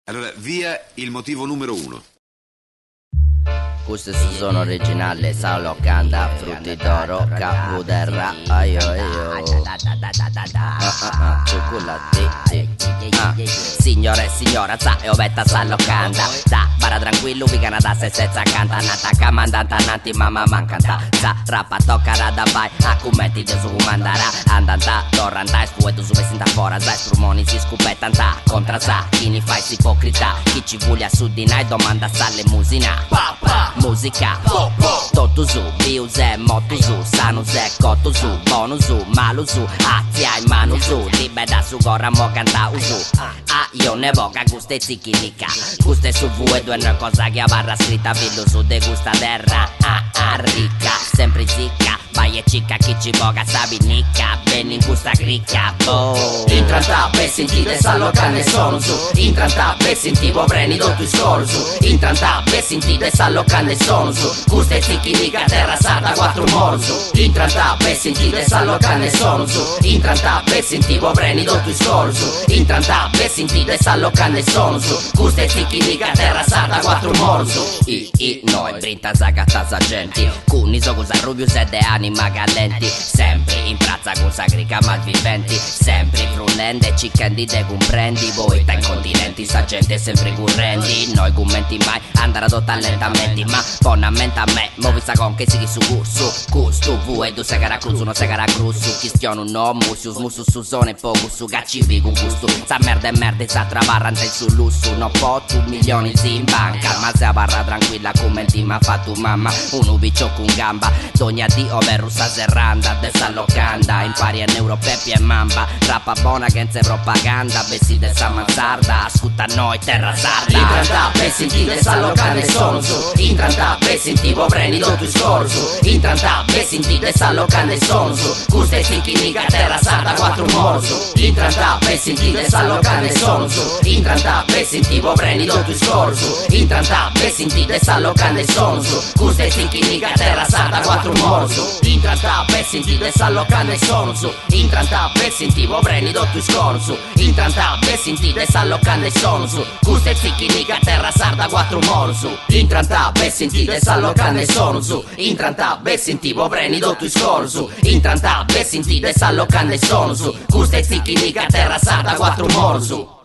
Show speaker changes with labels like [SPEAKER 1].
[SPEAKER 1] Allora, via il motivo numero 1.
[SPEAKER 2] Queste sono originali, sa locanda, frutti d'oro, capuderra, aio aio, cioccolati, signore e signora, sa e ovetta sa locanda, sa, bara tranquillo, vicana da se senza canta, nata comandanta, nanti mamma mancanta, sa, rappa tocca rada vai, a commenti de su comandara, andanta, torranta, spueto su pesinta fora, sa, strumoni si scupettanta, contra sa, chi ne fa ipocrita, chi ci voglia su di noi domanda sa le musina, musica, tutto su, biuse, moto su, sanu se, cotto su, buono su, malo su, azia in mano su, libera su, gorra mo canta usu. Io ne voca guste zicchinica, guste su V2 è una cosa che barra scritta, villo su de gusta terra, ricca, sempre zicca, vai e cicca, chi ci voca sabinicca, bene in gusta cricca, boh. Intranta, per sentire sallo canne sono su, intranta, per sentire vreni do tu scolo su, intranta, per sentire sallo canne sono su, guste zicchinica, terra sarda, quattro moro su, intranta, per sentire sallo canne sono su, intranta, per sentire vreni do tu scolo su, intranta, per sentire sallo canne sono su, guste zicchinica, terra sarda, quattro moro su, noi brinta zagata sa genti, cuni so cosa rubio sede anima galenti, sempre in prazza con sacrica malviventi, sempre frullende, cicchendi de comprendi, voi ta in continenti, sa gente sempre currenti, noi commenti mai, andare adotta lentamente, ma bonamente a me, movi sa con che si su curso, custo, vu tu sei cara cruz, uno sei cara cruz, su chistion no, musius, musus su zone, focus, su gacci vi con gusto, sa merda e merda, sa travarrante sul lusso, no po' tu milioni zi in banca, ma se barra tranquilla commenti ma fa tu mamma, un ubiccio con gamba, dogna di overu sa serranda, de sa locanda, impari in europei e mamba, rappa buona che non propaganda, bessi de sa mansarda, ascolta noi terra sarda, intranta, per sentire sa locanda sono su, intranta, per sentire vreni do tu scolo su, intranta, per sentire sa locanda sono su, guste zicchinica, terra sarda, quattro moro su, intranta, per sentire sa locanda sono su, intranta, per sentire vreni do tu scolo su, intranta, per sentire sa locanda sono su, guste zicchinica, terra sarda, quattro moro su, intranta, per sentire sa locanda sono su, intranta, per sentire vreni do tu scolo su, intranta, per sentire sa locanda sono su, guste zicchinica, terra sarda, quattro moro su, intranta, per sentire sa locanda sono su, intranta, per sentire vreni do tu scolo su, intranta, per sentire sa locanda sono su, guste zicchinica, terra sarda, quattro moro su.